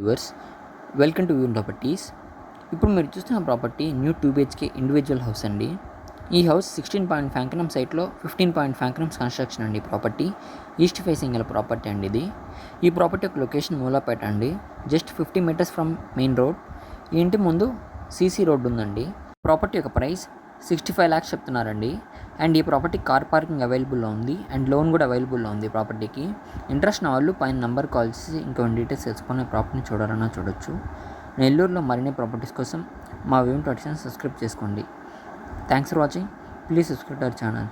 Viewers, welcome to view properties. ఇప్పుడు మీరు చూస్తున్న property new 2 BHK individual house అండి. ఈ హౌస్ 16.5 ఎకరం సైట్లో 15.5 ఎకరమ్స్ కన్స్ట్రక్షన్ అండి. ప్రాపర్టీ ఈస్ట్ ఫేసింగ్ గల ప్రాపర్టీ అండి ఇది. ఈ ప్రాపర్టీ యొక్క లొకేషన్ మూలాపేట అండి. Just 50 metres from main road. ఈ ఇంటి ముందు సీసీ రోడ్ ఉందండి. ప్రాపర్టీ యొక్క ప్రైస్ 65 lakhs చెప్తున్నారండి. అండ్ ఈ ప్రాపర్టీ కార్ పార్కింగ్ అవైలబుల్లో ఉంది అండ్ లోన్ కూడా అవైలబుల్లో ఉంది. ప్రాపర్టీకి ఇంట్రెస్ట్ ఉన్న వాళ్ళు పైన నెంబర్ కాల్ చేసి ఇంకొన్ని డీటెయిల్స్ తెలుసుకుని ప్రాపర్టీని చూడాలన్నా చూడొచ్చు. నెల్లూరులో మరిన్ని ప్రాపర్టీస్ కోసం మా వ్యూ ప్రాపర్టీస్ని సబ్స్క్రైబ్ చేసుకోండి. Thanks for watching. Please subscribe our channel.